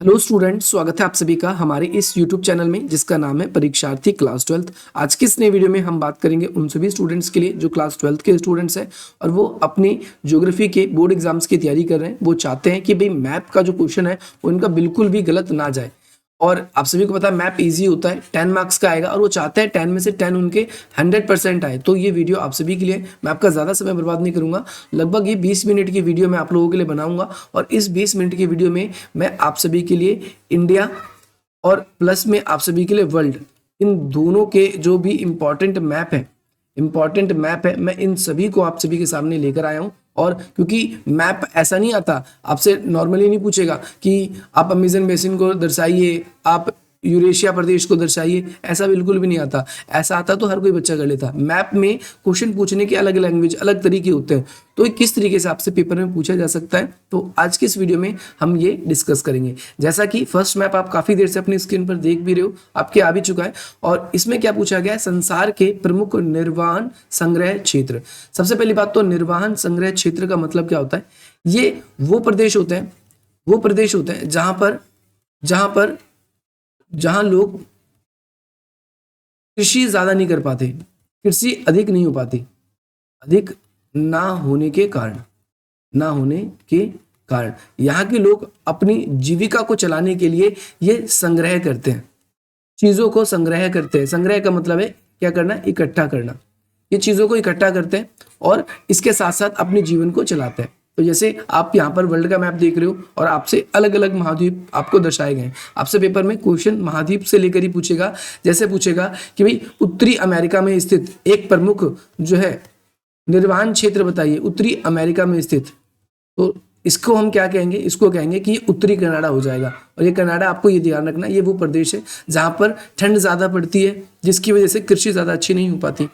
Hello students, स्वागत है आप सभी का हमारे इस यूट्यूब चैनल में जिसका नाम है परीक्षार्थी क्लास 12। आज की इस नई वीडियो में हम बात करेंगे उन सभी स्टूडेंट्स के लिए जो क्लास 12 के स्टूडेंट्स हैं और वो अपनी ज्योग्राफी के बोर्ड एग्जाम्स की तैयारी कर रहे हैं। वो चाहते हैं कि भाई मैप का जो क्वेश्चन है वो इनका बिल्कुल भी गलत ना जाए। और आप सभी को पता है मैप इजी होता है, 10 मार्क्स का आएगा और वो चाहते हैं 10 में से 10 उनके 100% आए। तो ये वीडियो आप सभी के लिए, मैं आपका ज़्यादा समय बर्बाद नहीं करूंगा। लगभग ये 20 मिनट की वीडियो मैं आप लोगों के लिए बनाऊंगा और इस 20 मिनट की वीडियो में मैं आप सभी के लिए इंडिया और प्लस में आप सभी के लिए वर्ल्ड, इन दोनों के जो भी इम्पोर्टेंट मैप है मैं इन सभी को आप सभी के सामने लेकर आया हूँ। और क्योंकि मैप ऐसा नहीं आता, आपसे नॉर्मली नहीं पूछेगा कि आप अमेजन बेसिन को दर्शाइए, आप यूरेशिया प्रदेश को दर्शाइए, ऐसा बिल्कुल भी नहीं आता। ऐसा आता तो हर कोई बच्चा कर लेता। मैप में क्वेश्चन पूछने के अलग लैंग्वेज, अलग तरीके होते हैं, तो किस तरीके से आपसे पेपर में पूछा जा सकता है, तो आज की इस वीडियो में हम ये डिस्कस करेंगे। जैसा कि फर्स्ट मैप आप काफी देर से अपनी स्क्रीन पर देख भी रहे हो, आपके आ भी चुका है। और इसमें क्या पूछा गया है, संसार के प्रमुख निर्वाहन संग्रह क्षेत्र। सबसे पहली बात तो निर्वाहन संग्रह क्षेत्र का मतलब क्या होता है। ये वो प्रदेश होते हैं जहां लोग कृषि ज्यादा नहीं कर पाते, कृषि अधिक नहीं हो पाती, अधिक ना होने के कारण यहाँ के लोग अपनी जीविका को चलाने के लिए ये संग्रह करते हैं, चीजों को संग्रह करते हैं। संग्रह का मतलब है क्या करना, इकट्ठा करना। ये चीजों को इकट्ठा करते हैं और इसके साथ साथ अपने जीवन को चलाते हैं। तो जैसे आप यहाँ पर वर्ल्ड का मैप देख रहे हो और आपसे अलग अलग महाद्वीप आपको दर्शाए गए हैं। आपसे पेपर में क्वेश्चन महाद्वीप से लेकर ही पूछेगा। जैसे पूछेगा कि भाई उत्तरी अमेरिका में स्थित एक प्रमुख जो है निर्वाहन क्षेत्र बताइए, उत्तरी अमेरिका में स्थित, तो इसको हम क्या कहेंगे, इसको कहेंगे कि ये उत्तरी कनाडा हो जाएगा। और ये कनाडा, आपको ये ध्यान रखना, ये वो प्रदेश है जहां पर ठंड ज्यादा पड़ती है, जिसकी वजह से कृषि ज्यादा अच्छी नहीं हो पाती।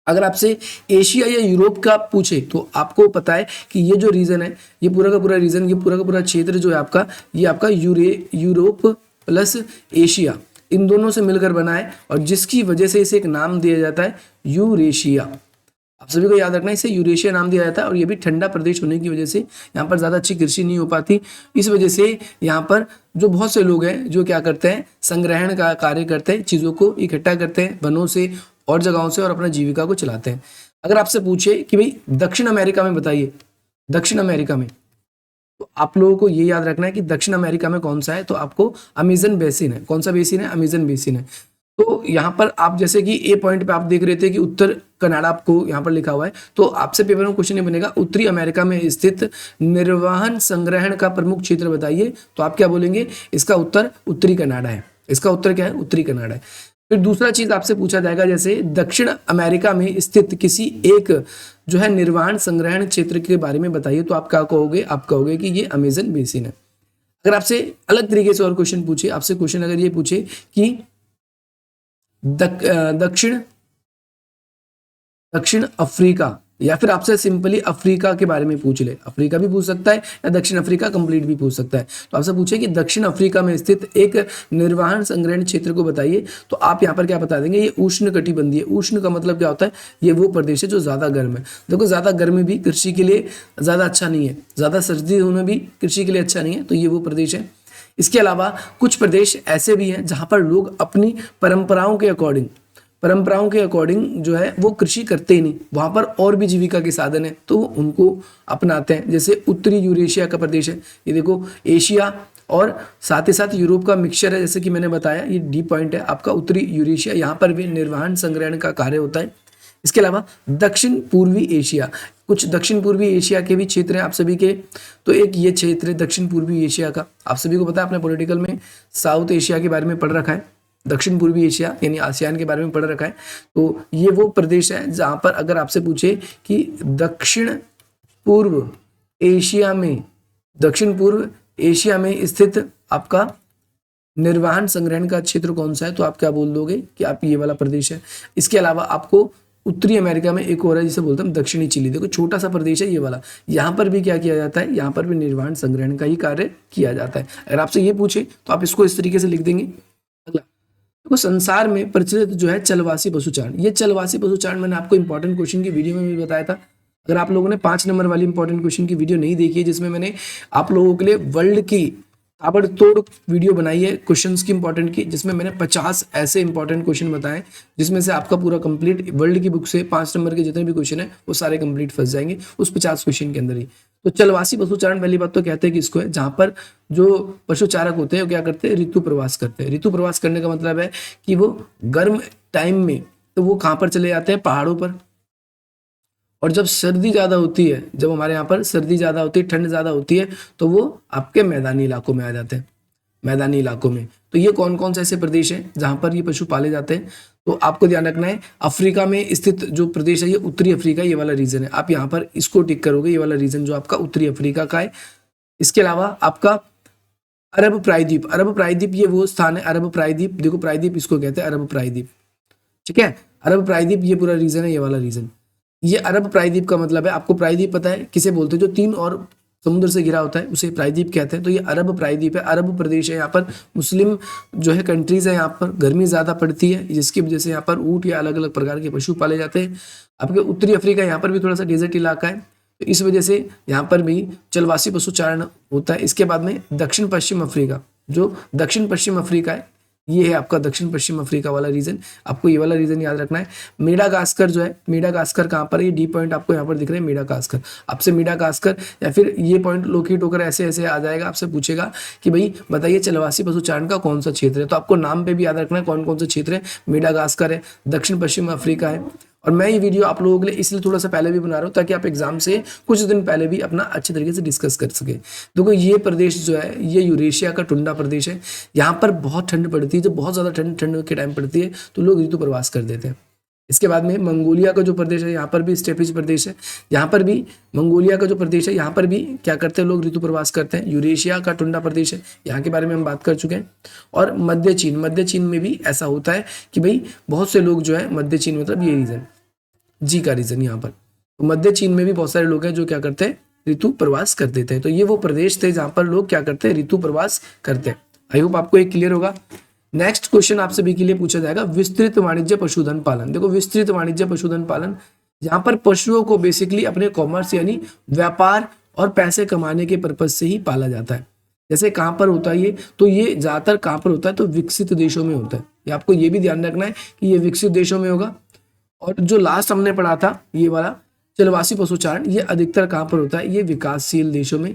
अगर आपसे एशिया या यूरोप का पूछे तो आपको पता है कि ये जो रीजन है, ये पूरा का पूरा रीजन, ये पूरा का पूरा क्षेत्र जो है आपका, ये आपका यूरोप प्लस एशिया, इन दोनों से मिलकर बना है और जिसकी वजह से इसे एक नाम दिया जाता है यूरेशिया। आप सभी को याद रखना है, इसे यूरेशिया नाम दिया जाता है। और ये भी ठंडा प्रदेश होने की वजह से यहाँ पर ज्यादा अच्छी कृषि नहीं हो पाती। इस वजह से यहाँ पर जो बहुत से लोग हैं जो क्या करते हैं, संग्रहण का कार्य करते हैं, चीजों को इकट्ठा करते हैं वनों से और जगहों से और अपना जीविका को चलाते हैं। अगर आपसे पूछे कि भाई दक्षिण अमेरिका में बताइए, दक्षिण अमेरिका में, तो आप लोगों को ये याद रखना है कि दक्षिण अमेरिका में कौन सा है, तो आपको अमेजन बेसिन है। कौन सा बेसिन है, अमेजन बेसिन है। तो यहाँ पर आप जैसे कि ए पॉइंट पे आप देख रहे थे कि उत्तर कनाडा आपको यहाँ पर लिखा हुआ है, तो आपसे पेपर में क्वेश्चन ये बनेगा उत्तरी अमेरिका में स्थित निर्वहन संग्रहण का प्रमुख क्षेत्र बताइए, तो आप क्या बोलेंगे, इसका उत्तर उत्तरी कनाडा है। इसका उत्तर क्या है, उत्तरी कनाडा है। फिर दूसरा चीज आपसे पूछा जाएगा, जैसे दक्षिण अमेरिका में स्थित किसी एक जो है निर्वाहन संग्रहण क्षेत्र के बारे में बताइए, तो आप क्या कहोगे, आप कहोगे कि ये अमेजन बेसिन है। अगर आपसे अलग तरीके से और क्वेश्चन पूछे, आपसे क्वेश्चन अगर ये पूछे कि दक्षिण अफ्रीका, या फिर आपसे सिंपली अफ्रीका के बारे में पूछ ले, अफ्रीका भी पूछ सकता है या दक्षिण अफ्रीका कंप्लीट भी पूछ सकता है। तो आपसे पूछे कि दक्षिण अफ्रीका में स्थित एक निर्वाहन संग्रहण क्षेत्र को बताइए, तो आप यहाँ पर क्या बता देंगे, ये उष्ण कटिबंधीय। उष्ण का मतलब क्या होता है, ये वो प्रदेश है जो ज्यादा गर्म है। देखो ज्यादा गर्मी भी कृषि के लिए ज्यादा अच्छा नहीं है, ज्यादा सर्दी होना भी कृषि के लिए अच्छा नहीं है, तो ये वो प्रदेश है। इसके अलावा कुछ प्रदेश ऐसे भी हैं जहां पर लोग अपनी परंपराओं के अकॉर्डिंग जो है वो कृषि करते ही नहीं, वहां पर और भी जीविका के साधन है तो उनको अपनाते हैं। जैसे उत्तरी यूरेशिया का प्रदेश है, ये देखो एशिया और साथ ही साथ यूरोप का मिक्सचर है, जैसे कि मैंने बताया ये डी पॉइंट है आपका उत्तरी यूरेशिया, यहाँ पर भी निर्वाहन संग्रहण का कार्य होता है। इसके अलावा दक्षिण पूर्वी एशिया, कुछ दक्षिण पूर्वी एशिया के भी क्षेत्र हैं आप सभी के, तो एक ये क्षेत्र है दक्षिण पूर्वी एशिया का। आप सभी को पता है, अपने पॉलिटिकल में साउथ एशिया के बारे में पढ़ रखा है, दक्षिण पूर्वी एशिया यानी आसियान के बारे में पढ़ रखा है। तो ये वो प्रदेश है जहां पर अगर आपसे पूछे कि दक्षिण पूर्व एशिया में स्थित आपका निर्वाहन संग्रहण का क्षेत्र कौन सा है, तो आप क्या बोल दोगे कि आप ये वाला प्रदेश है। इसके अलावा आपको उत्तरी अमेरिका में एक और है जिसे बोलते हैं दक्षिणी चिली, देखो छोटा सा प्रदेश है ये वाला, यहाँ पर भी क्या किया जाता है, यहाँ पर भी निर्वाहन संग्रहण का ही कार्य किया जाता है। अगर आपसे ये पूछे तो आप इसको इस तरीके से लिख देंगे। अगला देखो, संसार में प्रचलित जो है चलवासी पशुचारण, ये चलवासी पशुचारण मैंने आपको इंपॉर्टेंट क्वेश्चन की वीडियो में भी बताया था। अगर आप लोगों ने 5 नंबर वाली इंपॉर्टेंट क्वेश्चन की वीडियो नहीं देखी है जिसमें मैंने आप लोगों के लिए वर्ल्ड की ताबड़तोड़ वीडियो बनाई है क्वेश्चंस की इंपॉर्टेंट की, जिसमें मैंने 50 ऐसे इंपॉर्टेंट क्वेश्चन बताए जिसमें से आपका पूरा कंप्लीट वर्ल्ड की बुक से 5 नंबर के जितने भी क्वेश्चन है वो सारे कंप्लीट फंस जाएंगे उस 50 क्वेश्चन के अंदर ही। तो चलवासी पशुचारण पहली बात तो कहते हैं कि इसको है जहां पर जो पशुचारक होते हैं वो क्या करते हैं, ऋतु प्रवास करते हैं। ऋतु प्रवास करने का मतलब है कि वो गर्म टाइम में तो वो कहाँ पर चले जाते हैं, पहाड़ों पर। और जब सर्दी ज्यादा होती है, जब हमारे यहाँ पर सर्दी ज्यादा होती है, ठंड ज्यादा होती है, तो वो आपके मैदानी इलाकों में आ जाते हैं। मैदानी इलाकों में तो ये कौन कौन से ऐसे प्रदेश हैं जहां पर ये पशु पाले जाते हैं, तो आपको ध्यान रखना है अफ्रीका में स्थित जो प्रदेश है ये उत्तरी अफ्रीका, ये वाला रीजन है। आप यहाँ पर इसको टिक करोगे, ये वाला रीजन जो आपका उत्तरी अफ्रीका का है। इसके अलावा आपका अरब प्रायद्वीप, अरब प्रायद्वीप ये वो स्थान है, अरब प्रायद्वीप, देखो प्रायद्वीप इसको कहते हैं, अरब प्रायद्वीप, ठीक है। अरब प्रायद्वीप ये पूरा रीजन है, ये वाला रीजन। ये अरब प्रायद्वीप का मतलब है, आपको प्रायद्वीप पता है किसे बोलते हैं, जो 3 और समुद्र से घिरा होता है उसे प्रायद्वीप कहते हैं। तो ये अरब प्रायद्वीप है, अरब प्रदेश है। यहाँ पर मुस्लिम जो है कंट्रीज है, यहाँ पर गर्मी ज्यादा पड़ती है जिसकी वजह से यहाँ पर ऊँट या अलग अलग प्रकार के पशु पाले जाते हैं। आपके उत्तरी अफ्रीका यहाँ पर भी थोड़ा सा डेजर्ट इलाका है, तो इस वजह से यहाँ पर भी चलवासी पशुचारण होता है। इसके बाद में दक्षिण पश्चिम अफ्रीका, जो दक्षिण पश्चिम अफ्रीका है ये है आपका दक्षिण पश्चिम अफ्रीका वाला रीजन। आपको ये वाला रीजन याद रखना है। मेडागास्कर जो है, मेडागास्कर कहाँ पर है, ये डी पॉइंट आपको यहाँ पर दिख रहा है मेडागास्कर। आपसे मेडागास्कर या फिर ये पॉइंट लोकेट होकर ऐसे ऐसे आ जाएगा, आपसे पूछेगा कि भाई बताइए चलवासी पशुचारण का कौन सा क्षेत्र है, तो आपको नाम पे भी याद रखना है कौन कौन से क्षेत्र है। मेडागास्कर है, दक्षिण पश्चिम अफ्रीका है। और मैं ये वीडियो आप लोगों के लिए इसलिए थोड़ा सा पहले भी बना रहा हूँ ताकि आप एग्जाम से कुछ दिन पहले भी अपना अच्छे तरीके से डिस्कस कर सके। देखो ये प्रदेश जो है ये यूरेशिया का टुंडा प्रदेश है। यहाँ पर बहुत ठंड पड़ती है, जब बहुत ज़्यादा ठंड के टाइम पड़ती है तो लोग ऋतु प्रवास कर देते हैं। इसके बाद में मंगोलिया का जो प्रदेश है, यहाँ पर भी स्टेपिज प्रदेश है, यहाँ पर भी मंगोलिया का जो प्रदेश है यहाँ पर भी क्या करते हैं लोग, ऋतु प्रवास करते हैं। यूरेशिया का टुंडा प्रदेश है, यहाँ के बारे में हम बात कर चुके हैं। और मध्य चीन, मध्य चीन में भी ऐसा होता है कि भाई बहुत से लोग जो है मध्य चीन, मतलब ये रीजन जी का रीजन यहाँ पर, तो मध्य चीन में भी बहुत सारे लोग हैं जो क्या करते हैं, ऋतु प्रवास कर देते हैं। तो ये वो प्रदेश थे जहां पर लोग क्या करते हैं, ऋतु प्रवास करते हैं। आई होप आपको एक क्लियर होगा। नेक्स्ट क्वेश्चन आपसे भी के लिए पूछा जाएगा, विस्तृत वाणिज्य पशुधन पालन। देखो विस्तृत वाणिज्य पशुधन पालन, यहाँ पर पशुओं को बेसिकली अपने कॉमर्स यानी व्यापार और पैसे कमाने के पर्पज से ही पाला जाता है। जैसे कहाँ पर होता है ये, तो ये ज्यादातर कहाँ पर होता है, तो विकसित देशों में होता है। ये आपको ये भी ध्यान रखना है कि ये विकसित देशों में होगा। और जो लास्ट हमने पढ़ा था ये वाला चलवासी पशुचारण, ये अधिकतर कहाँ पर होता है, ये विकासशील देशों में,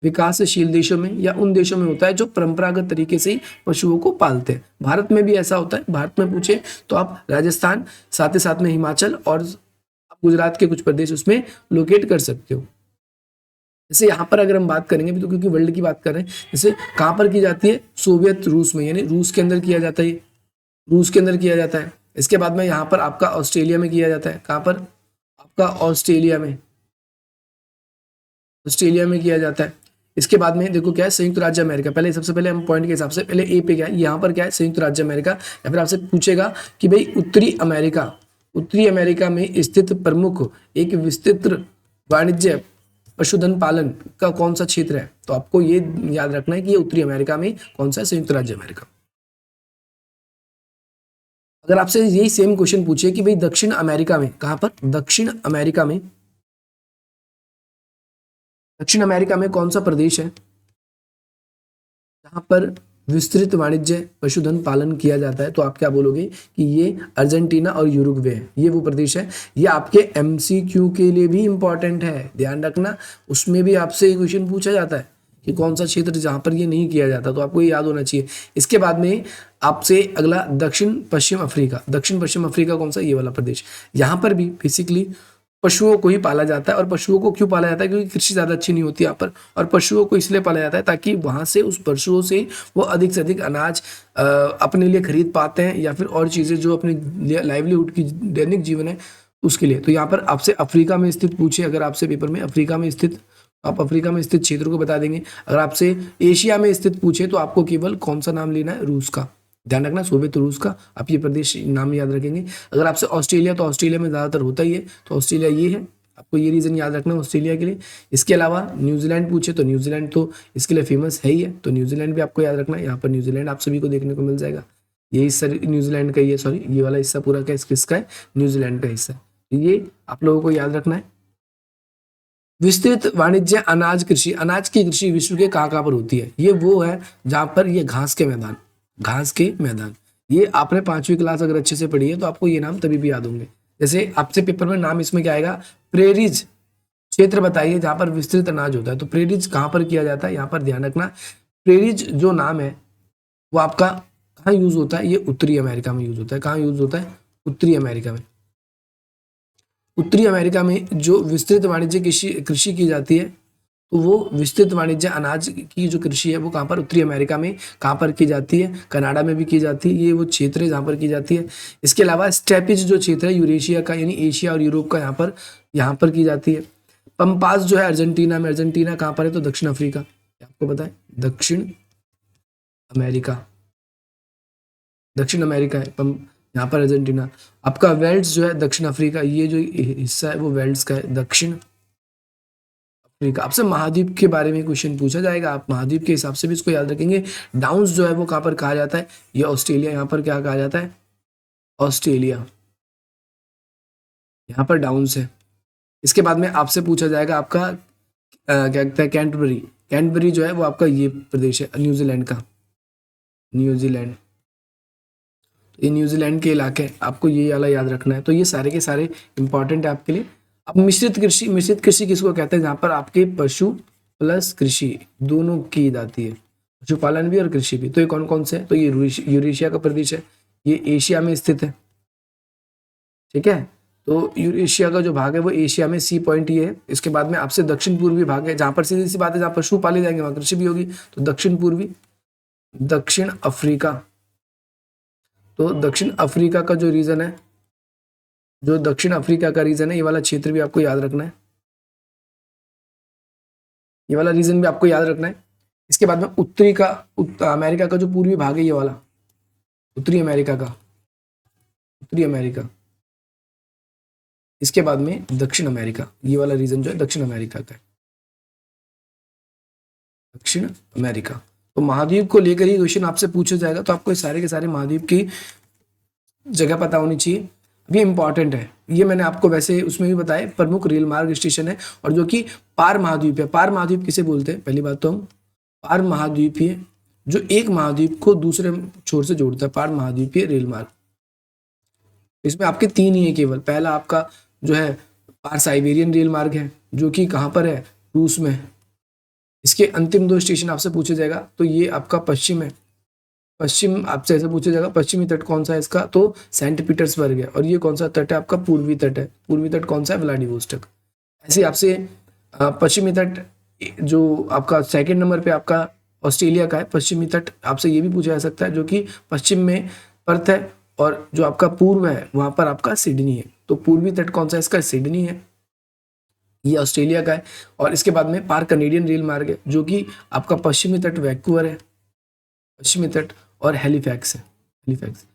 विकासशील देशों में या उन देशों में होता है जो परंपरागत तरीके से ही पशुओं को पालते हैं। भारत में भी ऐसा होता है। भारत में पूछे तो आप राजस्थान, साथ ही साथ में हिमाचल और गुजरात के कुछ प्रदेश उसमें लोकेट कर सकते हो। जैसे यहाँ पर अगर हम बात करेंगे भी, तो क्योंकि वर्ल्ड की बात कर रहे हैं, जैसे कहाँ पर की जाती है, सोवियत रूस में, यानी रूस के अंदर किया जाता है, रूस के अंदर किया जाता है। इसके बाद में यहाँ पर आपका ऑस्ट्रेलिया में किया जाता है। कहाँ पर, आपका ऑस्ट्रेलिया में, ऑस्ट्रेलिया में किया जाता है। इसके बाद में देखो क्या है, संयुक्त राज्य अमेरिका। पहले सबसे पहले हम पॉइंट के हिसाब से पहले ए पे क्या है, यहाँ पर क्या है, संयुक्त राज्य अमेरिका। या फिर आपसे पूछेगा कि भाई उत्तरी अमेरिका, उत्तरी अमेरिका में स्थित प्रमुख एक विस्तृत वाणिज्य पशुधन पालन का कौन सा क्षेत्र है, तो आपको ये याद रखना है कि ये उत्तरी अमेरिका में कौन सा है, संयुक्त राज्य अमेरिका। अगर आपसे यही सेम क्वेश्चन पूछे कि भाई दक्षिण अमेरिका में, कहां पर, दक्षिण अमेरिका में, दक्षिण अमेरिका में कौन सा प्रदेश है जहां पर विस्तृत वाणिज्य पशुधन पालन किया जाता है, तो आप क्या बोलोगे कि ये अर्जेंटीना और यूरुग्वे है। ये वो प्रदेश है। ये आपके एमसीक्यू के लिए भी इंपॉर्टेंट है, ध्यान रखना। उसमें भी आपसे ये क्वेश्चन पूछा जाता है कि कौन सा क्षेत्र जहां पर ये नहीं किया जाता, तो आपको ये याद होना चाहिए। इसके बाद में आपसे अगला दक्षिण पश्चिम अफ्रीका। दक्षिण पश्चिम अफ्रीका कौन सा, ये वाला प्रदेश। यहाँ पर भी बेसिकली पशुओं को ही पाला जाता है। और पशुओं को क्यों पाला जाता है, क्योंकि कृषि ज्यादा अच्छी नहीं होती यहाँ पर, और पशुओं को इसलिए पाला जाता है ताकि वहां से, उस पशुओं से वो अधिक से अधिक अनाज अपने लिए खरीद पाते हैं, या फिर और चीजें जो अपनी लाइवलीहुड की दैनिक जीवन है उसके लिए। तो यहाँ पर आपसे अफ्रीका में स्थित पूछे, अगर आपसे पेपर में अफ्रीका में स्थित, आप अफ्रीका में स्थित क्षेत्र को बता देंगे। अगर आपसे एशिया में स्थित पूछे तो आपको केवल कौन सा नाम लेना है, रूस का, ध्यान रखना, सोवियत रूस का। आप ये प्रदेश नाम याद रखेंगे। अगर आपसे ऑस्ट्रेलिया, तो ऑस्ट्रेलिया में ज्यादातर होता ही है, तो ऑस्ट्रेलिया ये है। आपको ये रीजन याद रखना है ऑस्ट्रेलिया के लिए। इसके अलावा न्यूजीलैंड पूछे तो न्यूजीलैंड तो इसके लिए फेमस है ही है, तो न्यूजीलैंड भी आपको याद रखना है। यहाँ पर न्यूजीलैंड आप सभी को देखने को मिल जाएगा। ये हिस्सा न्यूजीलैंड का ही है, सॉरी ये वाला हिस्सा पूरा क्या किसका है, न्यूजीलैंड का हिस्सा। ये आप लोगों को याद रखना है। विस्तृत वाणिज्य अनाज कृषि, अनाज की कृषि विश्व के कहाँ कहाँ पर होती है? ये वो है जहां पर ये घास के मैदान, घास के मैदान, ये आपने 5वीं क्लास अगर अच्छे से पढ़ी है तो आपको ये नाम तभी भी याद होंगे। जैसे आपसे पेपर में नाम इसमें क्या आएगा, प्रेरीज क्षेत्र बताइए जहां पर विस्तृत अनाज होता है, तो प्रेरीज कहाँ पर किया जाता है, यहाँ पर ध्यान रखना। प्रेरीज जो नाम है वो आपका कहाँ यूज होता है, ये उत्तरी अमेरिका में यूज होता है। कहाँ यूज होता है? उत्तरी अमेरिका में। उत्तरी अमेरिका में जो विस्तृत वाणिज्य कृषि की जाती है, तो वो विस्तृत वाणिज्य अनाज की जो कृषि है वो कहाँ पर, उत्तरी अमेरिका में। कहाँ पर की जाती है? कनाडा में भी की जाती है। ये वो क्षेत्र है जहाँ पर की जाती है। इसके अलावा स्टेपिज जो क्षेत्र है यूरेशिया का, यानी एशिया और यूरोप का, यहाँ पर की जाती है। पंपास जो है अर्जेंटीना में, अर्जेंटीना कहाँ पर है? तो दक्षिण अफ्रीका, आपको पता है दक्षिण अमेरिका, दक्षिण अमेरिका है यहाँ पर अर्जेंटीना। आपका वेल्स जो है दक्षिण अफ्रीका, ये जो हिस्सा है वो वेल्स का है, दक्षिण अफ्रीका। आपसे महाद्वीप के बारे में क्वेश्चन पूछा जाएगा, आप महाद्वीप के हिसाब से भी इसको याद रखेंगे। डाउन्स जो है वो कहाँ पर कहा जाता है? ये ऑस्ट्रेलिया, यहाँ पर क्या कहा जाता है? ऑस्ट्रेलिया, यहाँ पर डाउन्स है। इसके बाद में आपसे पूछा जाएगा आपका क्या कहते हैं, कैंटरबरी। कैंटरबरी जो है वो आपका ये प्रदेश है न्यूजीलैंड का, न्यूजीलैंड, ये न्यूजीलैंड के इलाके, आपको ये वाला याद रखना है। तो ये सारे के सारे इंपॉर्टेंट है आपके लिए। अब मिश्रित कृषि, मिश्रित कृषि किसको कहते हैं? जहाँ पर आपके पशु प्लस कृषि दोनों की जाती है, पशुपालन भी और कृषि भी। तो ये कौन कौन से है? तो ये यूरेशिया का प्रदेश है, ये एशिया में स्थित है, ठीक है। तो यूरेशिया का जो भाग है वो एशिया में, सी पॉइंट ये है। इसके बाद में आपसे दक्षिण पूर्वी भाग है, जहाँ पर सीधी सी बात है जहाँ पशु पाले जाएंगे वहाँ कृषि भी होगी, तो दक्षिण पूर्वी। दक्षिण अफ्रीका, तो दक्षिण अफ्रीका का जो रीजन है, जो दक्षिण अफ्रीका का रीजन है, ये वाला क्षेत्र भी आपको याद रखना है, ये वाला रीजन भी आपको याद रखना है। इसके बाद में उत्तरी का, अमेरिका का जो पूर्वी भाग है ये वाला, उत्तरी अमेरिका का, उत्तरी अमेरिका। इसके बाद में दक्षिण अमेरिका, ये वाला रीजन जो है दक्षिण अमेरिका का है, दक्षिण अमेरिका। तो महाद्वीप को लेकर ही क्वेश्चन आपसे पूछा जाएगा, तो आपको सारे के सारे महाद्वीप की जगह पता होनी चाहिए। अब ये इंपॉर्टेंट है, ये मैंने आपको वैसे उसमें भी बताया, प्रमुख रेल मार्ग स्टेशन है, और जो कि पार महाद्वीप है। पार महाद्वीप किसे बोलते हैं? पहली बात तो हम पार महाद्वीपीय, जो एक महाद्वीप को दूसरे छोर से जोड़ता है, पार महाद्वीपीय रेल मार्ग। इसमें आपके 3 ही है केवल। पहला आपका जो है पार साइबेरियन रेल मार्ग है, जो कि कहाँ पर है? रूस में। इसके अंतिम 2 स्टेशन आपसे पूछा जाएगा, तो ये आपका पश्चिम है, पश्चिम आपसे ऐसे पूछा जाएगा पश्चिमी तट कौन सा है इसका? तो सेंट पीटर्सबर्ग है। और ये कौन सा तट है आपका? पूर्वी तट है। पूर्वी तट कौन सा है? व्लादिवोस्टोक। ऐसे आपसे पश्चिमी तट जो आपका सेकंड नंबर पे आपका ऑस्ट्रेलिया का है, पश्चिमी तट आपसे ये भी पूछा जा सकता है, जो कि पश्चिम में पर्थ है, और जो आपका पूर्व है वहां पर आपका सिडनी है। तो पूर्वी तट कौन सा है इसका? सिडनी है, ये ऑस्ट्रेलिया का है। और इसके बाद में पार कनेडियन रेल मार्ग है, जो कि आपका पश्चिमी तट वैंकूवर है, पश्चिमी तट, और हैलिफैक्स है, हैलिफैक्स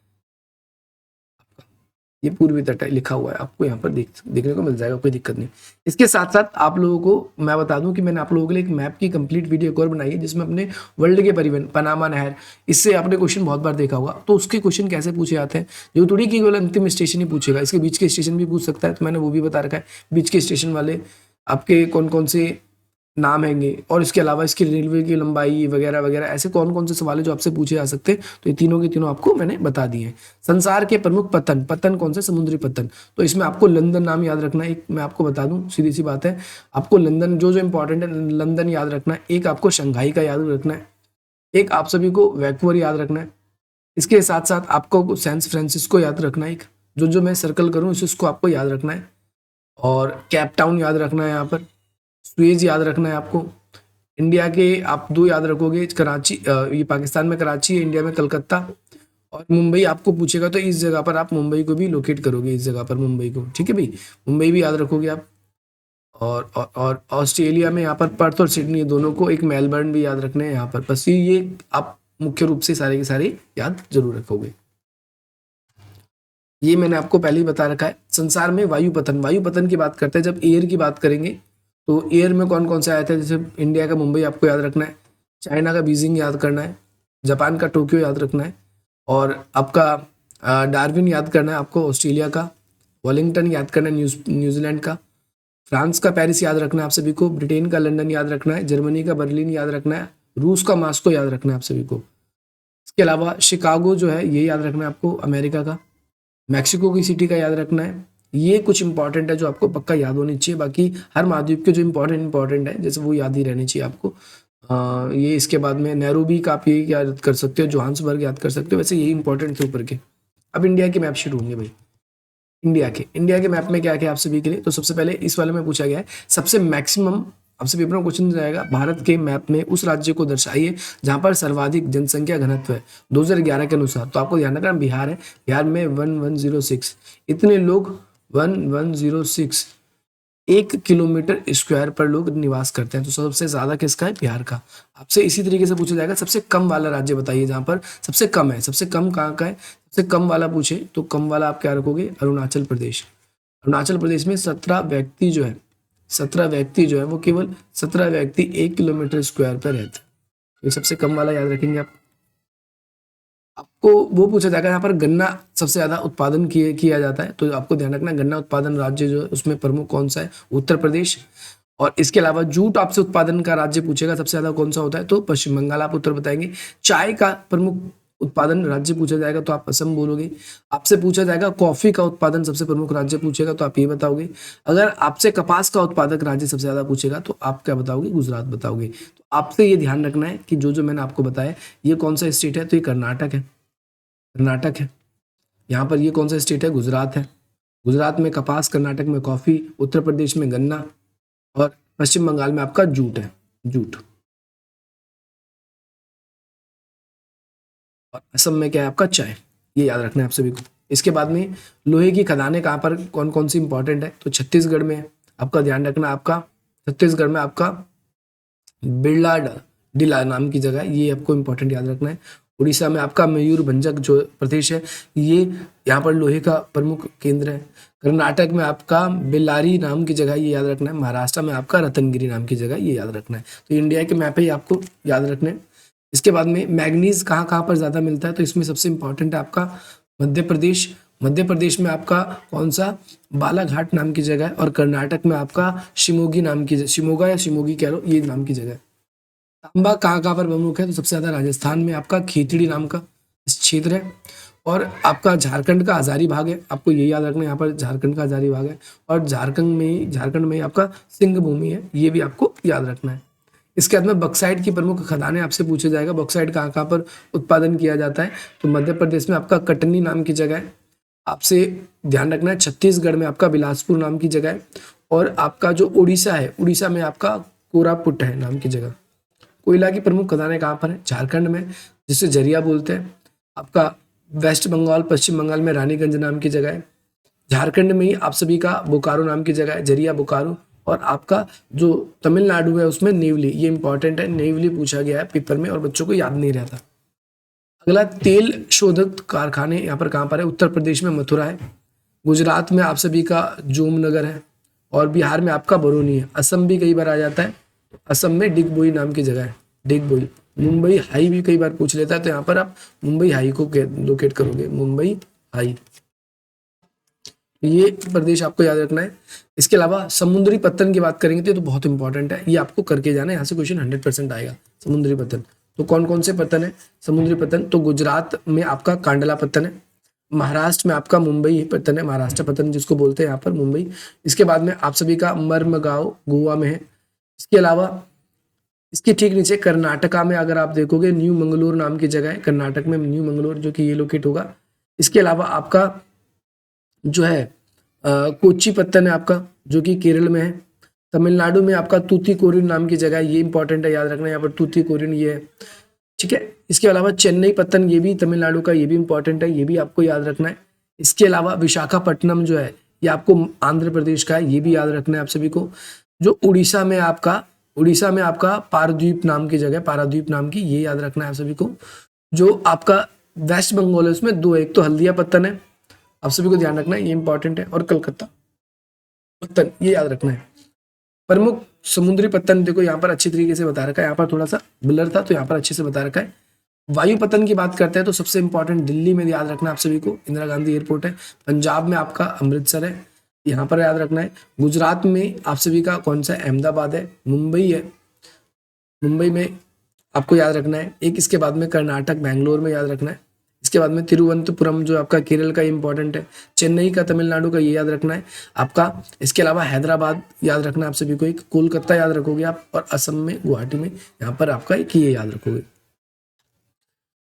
ये पूर्वी तट है, लिखा हुआ है, आपको यहाँ पर देखने को मिल जाएगा, कोई दिक्कत नहीं। इसके साथ साथ आप लोगों को मैं बता दूं कि मैंने आप लोगों के लिए एक मैप की कंप्लीट वीडियो एक और बनाई है, जिसमें अपने वर्ल्ड के परिवहन, पनामा नहर, इससे आपने क्वेश्चन बहुत बार देखा होगा। तो उसके क्वेश्चन कैसे पूछे जाते हैं, जो थोड़ी केवल अंतिम स्टेशन ही पूछेगा, इसके बीच के स्टेशन भी पूछ सकता है, तो मैंने वो भी बता रखा है। बीच के स्टेशन वाले आपके कौन कौन से नाम हैंगे, और इसके अलावा इसकी रेलवे की लंबाई वगैरह वगैरह, ऐसे कौन कौन से सवाल है जो आपसे पूछे जा सकते हैं, तो ये तीनों के तीनों आपको मैंने बता दिए हैं। संसार के प्रमुख पतन, पतन कौन से? समुद्री पतन। तो इसमें आपको लंदन नाम याद रखना है, एक मैं आपको बता दूं, सीधी सी बात है, आपको लंदन जो जो इंपॉर्टेंट है लंदन याद रखना है, एक आपको शंघाई का याद रखना है, एक आप सभी को वैंकूवर याद रखना है। इसके साथ साथ आपको सैन फ्रांसिस्को याद रखना है, एक जो जो मैं सर्कल करूँ इसको आपको याद रखना है, और कैप टाउन याद रखना है, यहाँ पर सुएज याद रखना है आपको। इंडिया के आप 2 याद रखोगे, कराची, ये पाकिस्तान में कराची है, इंडिया में कलकत्ता, और मुंबई आपको पूछेगा तो इस जगह पर आप मुंबई को भी लोकेट करोगे, इस जगह पर मुंबई को, ठीक है भाई, मुंबई भी याद रखोगे आप। और ऑस्ट्रेलिया में यहाँ पर पर्थ और सिडनी दोनों को, एक मेलबर्न भी याद रखना है यहाँ पर। बस ये आप मुख्य रूप से सारे के सारे याद जरूर रखोगे। ये मैंने आपको पहले ही बता रखा है। संसार में वायु पतन, वायु पतन की बात करते हैं, जब एयर की बात करेंगे तो एयर में कौन कौन सा आया था? जैसे इंडिया का मुंबई आपको याद रखना है, चाइना का बीजिंग याद करना है, जापान का टोक्यो याद रखना है, और आपका डार्विन याद करना है आपको, ऑस्ट्रेलिया का वेलिंगटन याद करना है, न्यूजीलैंड का, फ्रांस का पेरिस याद रखना है आप सभी को, ब्रिटेन का लंदन याद रखना है, जर्मनी का बर्लिन याद रखना है, रूस का मॉस्को याद रखना है आप सभी को। इसके अलावा शिकागो जो है ये याद रखना है आपको अमेरिका का, मैक्सिको की सिटी का याद रखना है। ये कुछ इंपॉर्टेंट है जो आपको पक्का याद होनी चाहिए, बाकी हर महाद्वीप के जो इंपॉर्टेंट है जैसे वो याद ही रहनी चाहिए आपको। ये इसके बाद में नैरोबी का आप ये याद कर सकते हो, जोहान्सबर्ग याद कर सकते हो, वैसे यही इंपॉर्टेंट थे ऊपर के। अब इंडिया के मैप शीट होंगे भाई, इंडिया के मैप में क्या क्या आप सभी के लिए। तो सबसे पहले इस वाले में पूछा गया है सबसे मैक्सिमम, आपसे पेपर में क्वेश्चन जाएगा भारत के मैप में उस राज्य को दर्शाइए जहां पर सर्वाधिक जनसंख्या घनत्व है 2011 के अनुसार। तो आपको ध्यान रखना बिहार है, बिहार में 1106 इतने लोग 1106 1 किलोमीटर स्क्वायर पर लोग निवास करते हैं। तो सबसे ज्यादा किसका है, बिहार का। आपसे इसी तरीके से पूछा जाएगा सबसे कम वाला राज्य बताइए जहां पर सबसे कम है, सबसे कम कहाँ का है, सबसे कम वाला पूछे तो कम वाला आप क्या रखोगे, अरुणाचल प्रदेश। अरुणाचल प्रदेश में 17 व्यक्ति जो है, 17 व्यक्ति जो है वो केवल 17 व्यक्ति 1 किलोमीटर स्क्वायर पर रहते हैं। ये सबसे कम वाला याद रखेंगे आप। आपको वो पूछा जाएगा यहाँ पर गन्ना सबसे ज्यादा उत्पादन किया जाता है, तो आपको ध्यान रखना गन्ना उत्पादन राज्य जो है उसमें प्रमुख कौन सा है, उत्तर प्रदेश। और इसके अलावा जूट आपसे उत्पादन का राज्य पूछेगा सबसे ज्यादा कौन सा होता है, तो पश्चिम बंगाल आप उत्तर बताएंगे। चाय का प्रमुख उत्पादन राज्य पूछा जाएगा तो आप असम बोलोगे। आपसे पूछा जाएगा कॉफी का उत्पादन सबसे प्रमुख राज्य पूछेगा तो आप ये बताओगे। अगर आपसे कपास का उत्पादक राज्य सबसे ज्यादा पूछेगा तो आप क्या बताओगे, गुजरात बताओगे। तो आपसे ये ध्यान रखना है कि जो जो मैंने आपको बताया ये कौन सा स्टेट है, तो ये कर्नाटक है, कर्नाटक है। यहाँ पर ये कौन सा स्टेट है, गुजरात है। गुजरात में कपास, कर्नाटक में कॉफी, उत्तर प्रदेश में गन्ना और पश्चिम बंगाल में आपका जूट है, जूट। और असम में क्या है आपका, चाय। ये याद रखना है आप सभी को। इसके बाद में लोहे की खदानें कहाँ पर कौन कौन सी इंपॉर्टेंट है, तो छत्तीसगढ़ में है। आपका ध्यान रखना आपका छत्तीसगढ़ में आपका बिरला डिला नाम की जगह, ये आपको इंपॉर्टेंट याद रखना है। उड़ीसा में आपका मयूरभंजक जो प्रदेश है ये यहाँ पर लोहे का प्रमुख केंद्र है। कर्नाटक में आपका बेल्लारी नाम की जगह, ये याद रखना है। महाराष्ट्र में आपका रत्नगिरी नाम की जगह, ये याद रखना है। तो इंडिया के मैप है ये आपको याद रखने। इसके बाद में मैग्नीज कहाँ कहाँ पर ज़्यादा मिलता है, तो इसमें सबसे इंपॉर्टेंट है आपका मध्य प्रदेश। मध्य प्रदेश में आपका कौन सा, बालाघाट नाम की जगह है। और कर्नाटक में आपका शिमोगी नाम की, शिमोगा या शिमोगी कह लो, ये नाम की जगह है। तांबा कहाँ कहाँ पर प्रमुख है, तो सबसे ज्यादा राजस्थान में आपका खेतड़ी नाम का क्षेत्र है। और आपका झारखंड का हजारी भाग है, आपको ये याद रखना है, यहाँ पर झारखंड का हजारी भाग है। और झारखंड में आपका सिंह भूमि है, ये भी आपको याद रखना है। इसके बाद में बक्साइट की प्रमुख खदानें आपसे पूछा जाएगा, बक्साइट कहाँ कहाँ पर उत्पादन किया जाता है, तो मध्य प्रदेश में आपका कटनी नाम की जगह है। आपसे ध्यान रखना है छत्तीसगढ़ में आपका बिलासपुर नाम की जगह है। और आपका जो उड़ीसा है, उड़ीसा में आपका कोरापुट है नाम की जगह। कोयला की प्रमुख खदानें कहाँ पर है, झारखंड में, जिसे जरिया बोलते हैं। आपका वेस्ट बंगाल, पश्चिम बंगाल में रानीगंज नाम की जगह है। झारखंड में ही आप सभी का बोकारो नाम की जगह है, जरिया बोकारो। और आपका जो तमिलनाडु है उसमें नेवली, ये इंपॉर्टेंट है, नेवली पूछा गया है पेपर में और बच्चों को याद नहीं रहता। अगला तेल शोधक कारखाने यहाँ पर कहाँ पर है, उत्तर प्रदेश में मथुरा है। गुजरात में आप सभी का जोमनगर है। और बिहार में आपका बरौनी है। असम भी कई बार आ जाता है, असम में डिगबोई नाम की जगह है, डिगबोई। मुंबई हाई भी कई बार पूछ लेता है, तो यहाँ पर आप मुंबई हाई को लोकेट करोगे, मुंबई हाई। ये प्रदेश आपको याद रखना है। इसके अलावा समुद्री पत्तन की बात करेंगे तो बहुत इंपॉर्टेंट है, ये आपको करके जाना है, यहाँ से क्वेश्चन 100% आएगा। समुद्री पत्तन तो कौन कौन से पत्तन है समुद्री पत्तन, तो गुजरात में आपका कांडला पत्तन है। महाराष्ट्र में आपका मुंबई पत्तन है, महाराष्ट्र पत्तन जिसको बोलते हैं यहाँ पर मुंबई। इसके बाद में आप सभी का मर्मगांव गोवा में है। इसके अलावा इसके ठीक नीचे कर्नाटका में अगर आप देखोगे न्यू मंगलोर नाम की जगह है, कर्नाटक में न्यू मंगलोर, जो कि ये लोकेट होगा। इसके अलावा आपका जो है कोच्चि पत्तन है आपका, जो कि केरल में है। तमिलनाडु में आपका तूतीकोरिन नाम की जगह है, ये इंपॉर्टेंट है, याद रखना है यहाँ पर तूतीकोरिन ये है, ठीक है। इसके अलावा चेन्नई पत्तन, ये भी तमिलनाडु का, ये भी इंपॉर्टेंट है, ये भी आपको याद रखना है। इसके अलावा विशाखापट्टनम जो है ये आपको आंध्र प्रदेश का है, ये भी याद रखना है आप सभी को। जो उड़ीसा में आपका पारादीप नाम की जगह, पारादीप नाम की, ये याद रखना है आप सभी को। जो आपका वेस्ट बंगाल है उसमें दो, एक तो हल्दिया पत्तन है, आप सभी को ध्यान रखना है, ये इंपॉर्टेंट है। और कलकत्ता पत्तन, ये याद रखना है। प्रमुख समुद्री पत्तन देखो यहाँ पर अच्छी तरीके से बता रखा है, यहाँ पर थोड़ा सा ब्लर था तो यहाँ पर अच्छे से बता रखा है। वायु पतन की बात करते हैं तो सबसे इंपॉर्टेंट दिल्ली में याद रखना आप सभी को, इंदिरा गांधी एयरपोर्ट है। पंजाब में आपका अमृतसर है, यहाँ पर याद रखना है। गुजरात में आप सभी का कौन सा अहमदाबाद है, मुंबई है, मुंबई में आपको याद रखना है। एक इसके बाद में कर्नाटक बेंगलोर में याद रखना है। इसके बाद में तिरुवनंतपुरम जो आपका केरल का इंपॉर्टेंट है, चेन्नई का तमिलनाडु का ये याद रखना है आपका। इसके अलावा हैदराबाद याद रखना है आप सभी को, एक कोलकाता याद रखोगे आप, और असम में गुवाहाटी में यहाँ पर आपका एक ये याद रखोगे।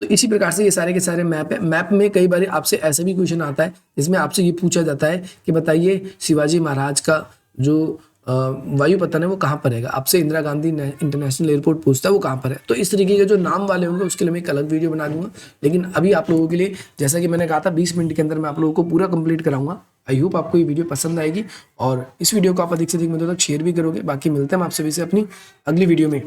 तो इसी प्रकार से ये सारे के सारे मैप है। मैप में कई बार आपसे ऐसा भी क्वेश्चन आता है जिसमें आपसे ये पूछा जाता है कि बताइए शिवाजी महाराज का जो वायुपतन है वो कहाँ पर रहेगा। आपसे इंदिरा गांधी इंटरनेशनल एयरपोर्ट पूछता है वो कहाँ पर है। तो इस तरीके के जो नाम वाले होंगे उसके लिए मैं एक अलग वीडियो बना दूंगा, लेकिन अभी आप लोगों के लिए जैसा कि मैंने कहा था 20 मिनट के अंदर मैं आप लोगों को पूरा कंप्लीट कराऊंगा। आई होप आपको ये वीडियो पसंद आएगी और इस वीडियो को आप अधिक से अधिक मुझे तक शेयर भी करोगे। बाकी मिलते हैं हम आप सभी से अपनी अगली वीडियो में।